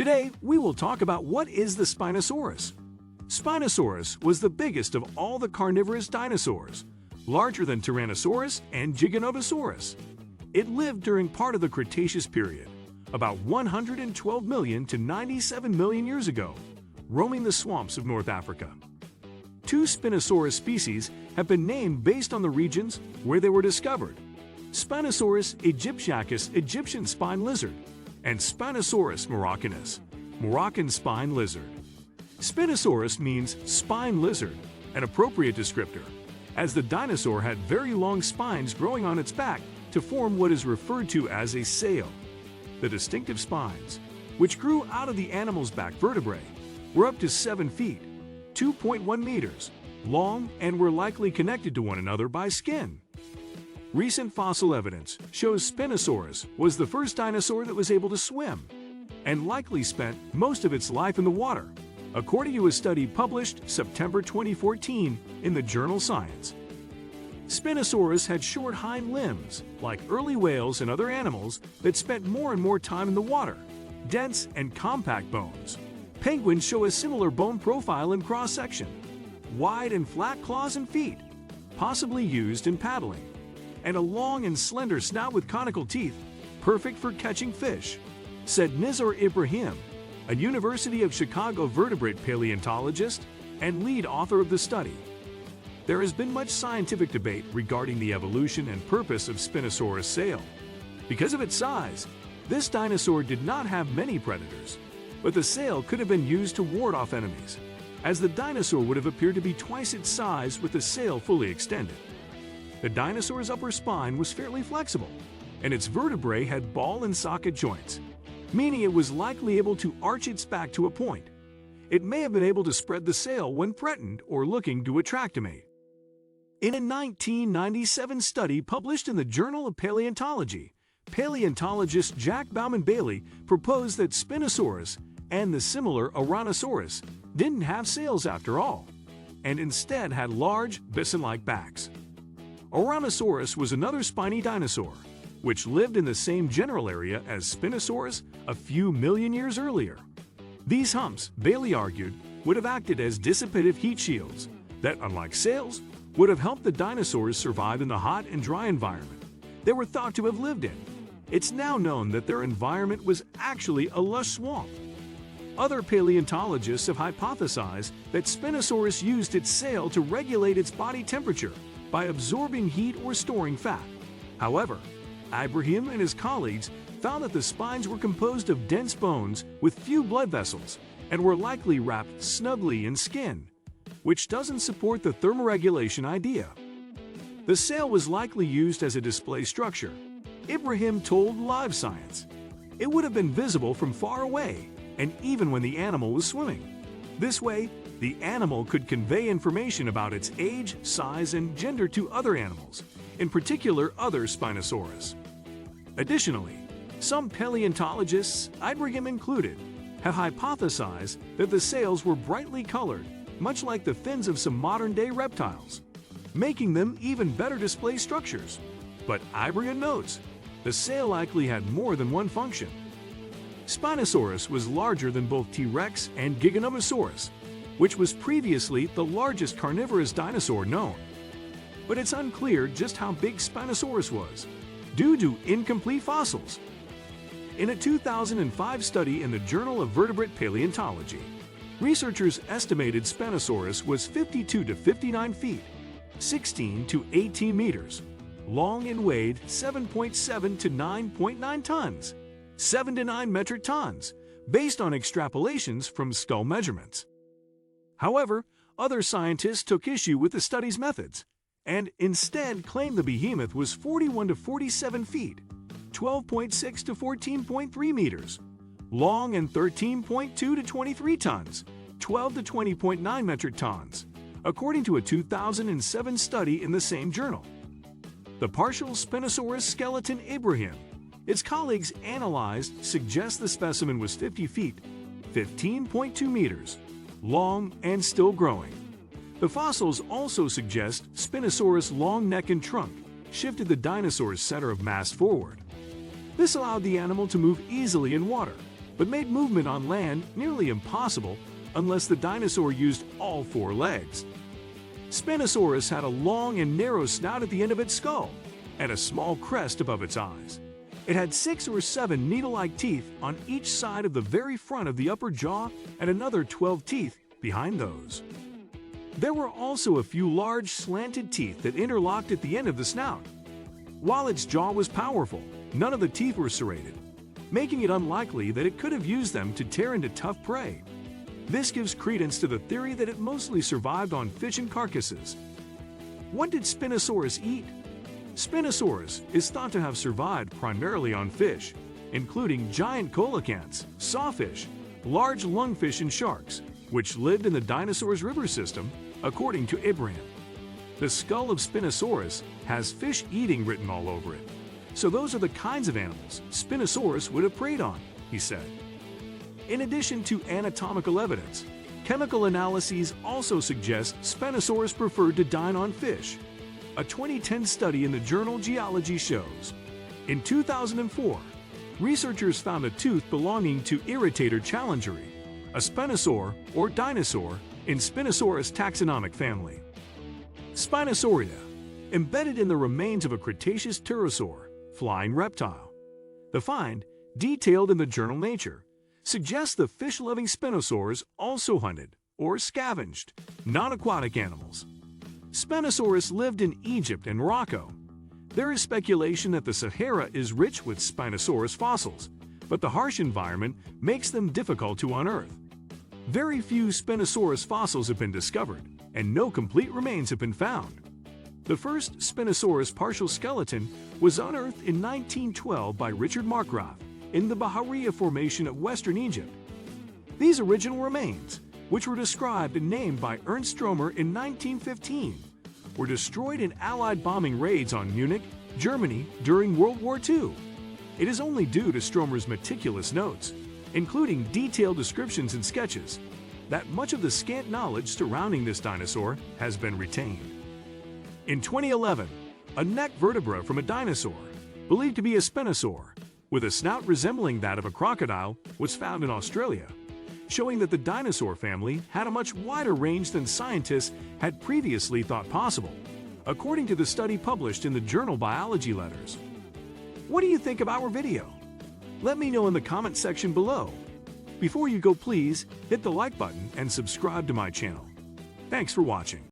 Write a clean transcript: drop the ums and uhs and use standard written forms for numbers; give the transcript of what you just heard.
Today, we will talk about what is the Spinosaurus. Spinosaurus was the biggest of all the carnivorous dinosaurs, larger than Tyrannosaurus and Giganotosaurus. It lived during part of the Cretaceous period, about 112 million to 97 million years ago, roaming the swamps of North Africa. Two Spinosaurus species have been named based on the regions where they were discovered: Spinosaurus aegyptiacus, Egyptian spine lizard, and Spinosaurus moroccanus, Moroccan spine lizard. Spinosaurus means spine lizard, an appropriate descriptor, as the dinosaur had very long spines growing on its back to form what is referred to as a sail. The distinctive spines, which grew out of the animal's back vertebrae, were up to 7 feet, 2.1 meters, long and were likely connected to one another by skin. Recent fossil evidence shows Spinosaurus was the first dinosaur that was able to swim, and likely spent most of its life in the water, according to a study published September 2014 in the journal Science. Spinosaurus had short hind limbs, like early whales and other animals that spent more and more time in the water, dense and compact bones. Penguins show a similar bone profile and cross-section, wide and flat claws and feet, possibly used in paddling, and a long and slender snout with conical teeth, perfect for catching fish, said Nizar Ibrahim, a University of Chicago vertebrate paleontologist and lead author of the study. There has been much scientific debate regarding the evolution and purpose of Spinosaurus sail. Because of its size, this dinosaur did not have many predators, but the sail could have been used to ward off enemies, as the dinosaur would have appeared to be twice its size with the sail fully extended. The dinosaur's upper spine was fairly flexible, and its vertebrae had ball and socket joints, meaning it was likely able to arch its back to a point. It may have been able to spread the sail when threatened or looking to attract a mate. In a 1997 study published in the Journal of Paleontology, paleontologist Jack Bauman Bailey proposed that Spinosaurus and the similar Ouranosaurus didn't have sails after all, and instead had large, bison-like backs. Ouranosaurus was another spiny dinosaur, which lived in the same general area as Spinosaurus a few million years earlier. These humps, Bailey argued, would have acted as dissipative heat shields that, unlike sails, would have helped the dinosaurs survive in the hot and dry environment they were thought to have lived in. It's now known that their environment was actually a lush swamp. Other paleontologists have hypothesized that Spinosaurus used its sail to regulate its body temperature by absorbing heat or storing fat. However, Ibrahim and his colleagues found that the spines were composed of dense bones with few blood vessels and were likely wrapped snugly in skin, which doesn't support the thermoregulation idea. The sail was likely used as a display structure, Ibrahim told Live Science. It would have been visible from far away, and even when the animal was swimming. This way, the animal could convey information about its age, size, and gender to other animals, in particular other Spinosaurus. Additionally, some paleontologists, Ibrahim included, have hypothesized that the sails were brightly colored, much like the fins of some modern-day reptiles, making them even better display structures. But Ibrahim notes, the sail likely had more than one function. Spinosaurus was larger than both T-Rex and Giganotosaurus, which was previously the largest carnivorous dinosaur known. But it's unclear just how big Spinosaurus was, due to incomplete fossils. In a 2005 study in the Journal of Vertebrate Paleontology, researchers estimated Spinosaurus was 52 to 59 feet, 16 to 18 meters, long and weighed 7.7 to 9.9 tons, 7 to 9 metric tons, based on extrapolations from skull measurements. However, other scientists took issue with the study's methods and instead claimed the behemoth was 41 to 47 feet, 12.6 to 14.3 meters, long and 13.2 to 23 tons, 12 to 20.9 metric tons, according to a 2007 study in the same journal. The partial Spinosaurus skeleton Ibrahim, its colleagues analyzed, suggests the specimen was 50 feet, 15.2 meters, long and still growing. The fossils also suggest Spinosaurus' long neck and trunk shifted the dinosaur's center of mass forward. This allowed the animal to move easily in water, but made movement on land nearly impossible unless the dinosaur used all four legs. Spinosaurus had a long and narrow snout at the end of its skull and a small crest above its eyes. It had 6 or 7 needle-like teeth on each side of the very front of the upper jaw and another 12 teeth behind those. There were also a few large slanted teeth that interlocked at the end of the snout. While its jaw was powerful, none of the teeth were serrated, making it unlikely that it could have used them to tear into tough prey. This gives credence to the theory that it mostly survived on fish and carcasses. What did Spinosaurus eat? Spinosaurus is thought to have survived primarily on fish, including giant coelacanths, sawfish, large lungfish, and sharks, which lived in the dinosaurs' river system, according to Abraham. The skull of Spinosaurus has fish eating written all over it. So those are the kinds of animals Spinosaurus would have preyed on, he said. In addition to anatomical evidence, chemical analyses also suggest Spinosaurus preferred to dine on fish. A 2010 study in the journal Geology shows. In 2004, researchers found a tooth belonging to Irritator challengeri, a spinosaur or dinosaur in Spinosaurus taxonomic family. Spinosauria, embedded in the remains of a Cretaceous pterosaur, flying reptile. The find, detailed in the journal Nature, suggests the fish-loving spinosaurs also hunted or scavenged non-aquatic animals. Spinosaurus lived in Egypt and Morocco. There is speculation that the Sahara is rich with Spinosaurus fossils, but the harsh environment makes them difficult to unearth. Very few Spinosaurus fossils have been discovered, and no complete remains have been found. The first Spinosaurus partial skeleton was unearthed in 1912 by Richard Markgraf in the Bahariya Formation of western Egypt. These original remains, which were described and named by Ernst Stromer in 1915, were destroyed in Allied bombing raids on Munich, Germany during World War II. It is only due to Stromer's meticulous notes, including detailed descriptions and sketches, that much of the scant knowledge surrounding this dinosaur has been retained. In 2011, a neck vertebra from a dinosaur, believed to be a spinosaur, with a snout resembling that of a crocodile, was found in Australia, showing that the dinosaur family had a much wider range than scientists had previously thought possible, according to the study published in the journal Biology Letters. What do you think of our video? Let me know in the comment section below. Before you go, please hit the like button and subscribe to my channel. Thanks for watching.